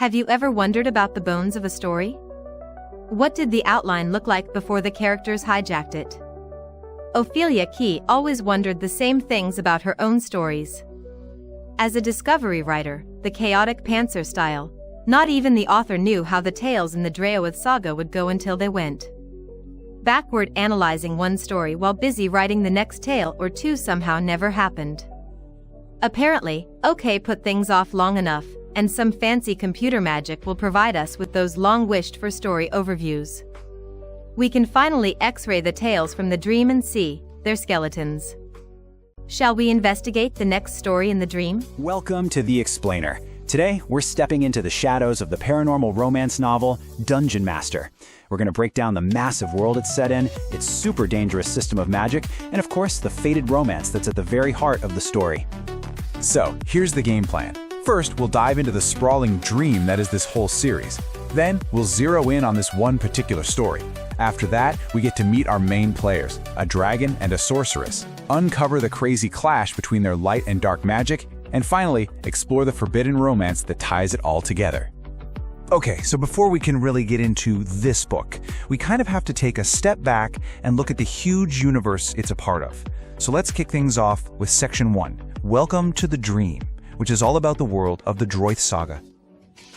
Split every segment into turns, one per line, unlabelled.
Have you ever wondered about the bones of a story? What did the outline look like before the characters hijacked it? Ophelia Kee always wondered the same things about her own stories. As a discovery writer, the chaotic pantser style, not even the author knew how the tales in the Draoithe Saga would go until they went backward, analyzing one story while busy writing the next tale or two somehow never happened. Apparently, OK put things off long enough, and some fancy computer magic will provide us with those long-wished-for story overviews. We can finally X-ray the tales from the dream and see their skeletons. Shall we investigate the next story in the dream?
Welcome to The Explainer. Today, we're stepping into the shadows of the paranormal romance novel, Dungeon Master. We're going to break down the massive world it's set in, its super dangerous system of magic, and of course, the fated romance that's at the very heart of the story.
So, here's the game plan. First, we'll dive into the sprawling dream that is this whole series. Then, we'll zero in on this one particular story. After that, we get to meet our main players, a dragon and a sorceress, uncover the crazy clash between their light and dark magic, and finally, explore the forbidden romance that ties it all together. Okay, so before we can really get into this book, we kind of have to take a step back and look at the huge universe it's a part of. So let's kick things off with Section 1, Welcome to the Dream, which is all about the world of the Draoithe Saga.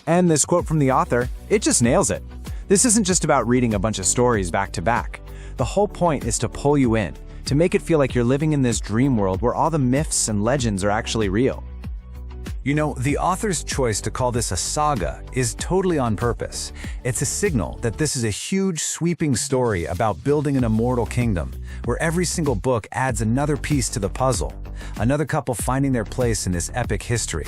And this quote from the author, it just nails it. This isn't just about reading a bunch of stories back to back. The whole point is to pull you in, to make it feel like you're living in this dream world where all the myths and legends are actually real.
You know, the author's choice to call this a saga is totally on purpose. It's a signal that this is a huge, sweeping story about building an immortal kingdom, where every single book adds another piece to the puzzle, another couple finding their place in this epic history.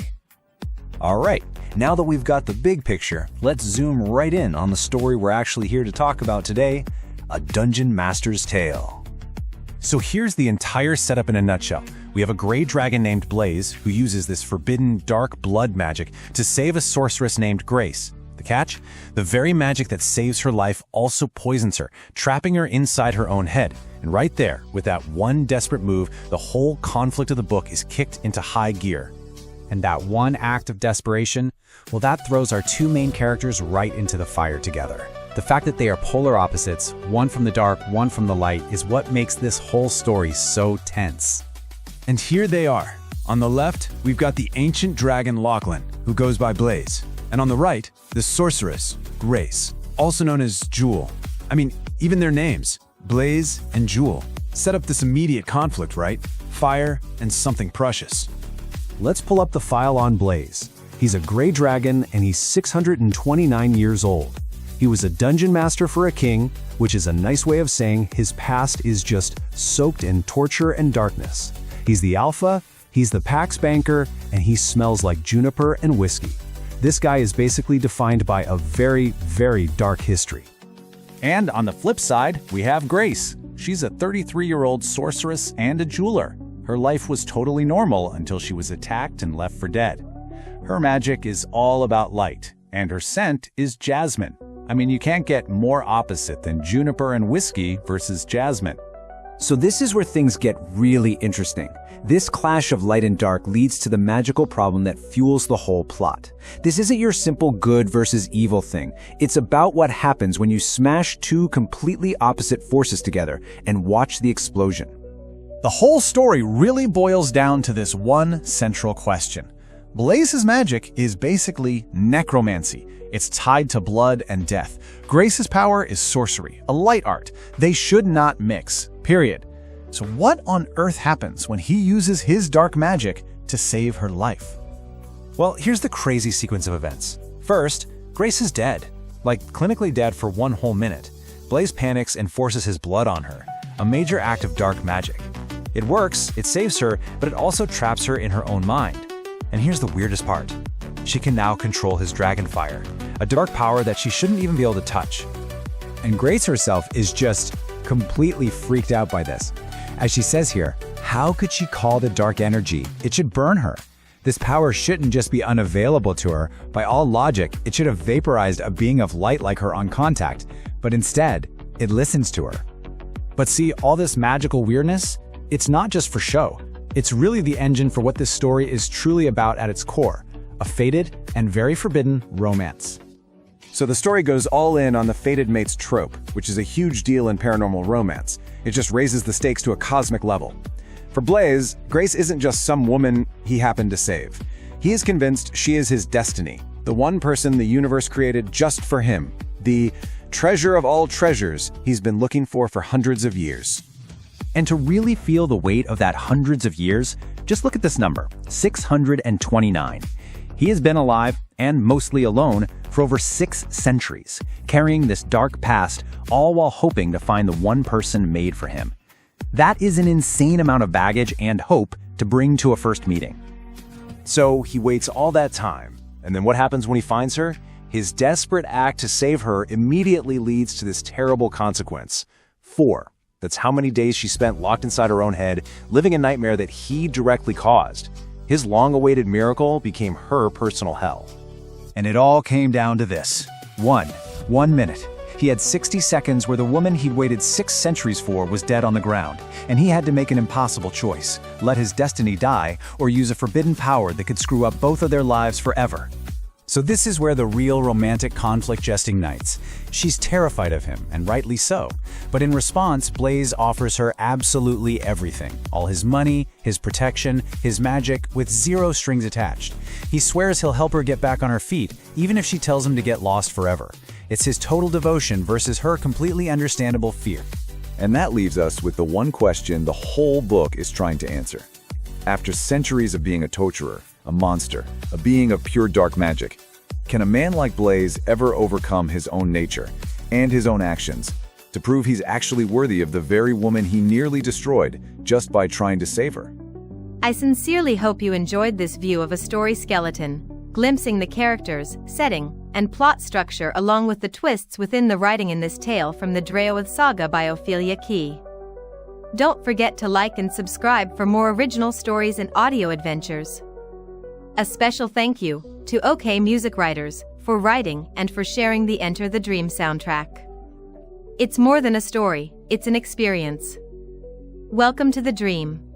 All right, now that we've got the big picture, let's zoom right in on the story we're actually here to talk about today, A Dungeon Master's Tale.
So here's the entire setup in a nutshell. We have a gray dragon named Blaze who uses this forbidden dark blood magic to save a sorceress named Grace. The catch? The very magic that saves her life also poisons her, trapping her inside her own head. And right there, with that one desperate move, the whole conflict of the book is kicked into high gear.
And that one act of desperation, well, that throws our two main characters right into the fire together. The fact that they are polar opposites, one from the dark, one from the light, is what makes this whole story so tense.
And here they are. On the left, we've got the ancient dragon Lachlain, who goes by Blaze. And on the right, the sorceress, Grace, also known as Jewel. I mean, even their names, Blaze and Jewel, set up this immediate conflict, right? Fire and something precious.
Let's pull up the file on Blaze. He's a gray dragon and he's 629 years old. He was a dungeon master for a king, which is a nice way of saying his past is just soaked in torture and darkness. He's the alpha, he's the Pax banker, and he smells like juniper and whiskey. This guy is basically defined by a very, very dark history.
And on the flip side, we have Grace. She's a 33-year-old sorceress and a jeweler. Her life was totally normal until she was attacked and left for dead. Her magic is all about light, and her scent is jasmine. I mean, you can't get more opposite than juniper and whiskey versus jasmine.
So this is where things get really interesting. This clash of light and dark leads to the magical problem that fuels the whole plot. This isn't your simple good versus evil thing. It's about what happens when you smash two completely opposite forces together and watch the explosion.
The whole story really boils down to this one central question. Blaze's magic is basically necromancy. It's tied to blood and death. Grace's power is sorcery, a light art. They should not mix, period. So what on earth happens when he uses his dark magic to save her life?
Well, here's the crazy sequence of events. First, Grace is dead, like clinically dead for one whole minute. Blaze panics and forces his blood on her, a major act of dark magic. It works, it saves her, but it also traps her in her own mind. And here's the weirdest part. She can now control his dragon fire, a dark power that she shouldn't even be able to touch. And Grace herself is just completely freaked out by this. As she says here, how could she call the dark energy? It should burn her. This power shouldn't just be unavailable to her. By all logic, it should have vaporized a being of light like her on contact, but instead, it listens to her. But see, all this magical weirdness, it's not just for show. It's really the engine for what this story is truly about at its core. a fated and very forbidden romance.
So the story goes all in on the fated mates trope, which is a huge deal in paranormal romance. It just raises the stakes to a cosmic level. For Blaze, Grace isn't just some woman he happened to save. He is convinced she is his destiny, the one person the universe created just for him, the treasure of all treasures he's been looking for hundreds of years.
And to really feel the weight of that hundreds of years, just look at this number, 629. He has been alive, and mostly alone, for over 6 centuries, carrying this dark past, all while hoping to find the one person made for him. That is an insane amount of baggage and hope to bring to a first meeting.
So he waits all that time, and then what happens when he finds her? His desperate act to save her immediately leads to this terrible consequence. 4. That's how many days she spent locked inside her own head, living a nightmare that he directly caused. His long-awaited miracle became her personal hell.
And it all came down to this. 1 minute. He had 60 seconds where the woman he'd waited 6 centuries for was dead on the ground, and he had to make an impossible choice: let his destiny die or use a forbidden power that could screw up both of their lives forever. So this is where the real romantic conflict ignites. She's terrified of him, and rightly so. But in response, Blaze offers her absolutely everything. All his money, his protection, his magic, with 0 strings attached. He swears he'll help her get back on her feet, even if she tells him to get lost forever. It's his total devotion versus her completely understandable fear.
And that leaves us with the one question the whole book is trying to answer. After centuries of being a torturer, a monster, a being of pure dark magic, can a man like Blaze ever overcome his own nature and his own actions to prove he's actually worthy of the very woman he nearly destroyed just by trying to save her?
I sincerely hope you enjoyed this view of a story skeleton, glimpsing the characters, setting, and plot structure along with the twists within the writing in this tale from the Draoithe Saga by Ophelia Kee. Don't forget to like and subscribe for more original stories and audio adventures. A special thank you to OK Music Writers for writing and for sharing the Enter the Dream soundtrack. It's more than a story, it's an experience. Welcome to the dream.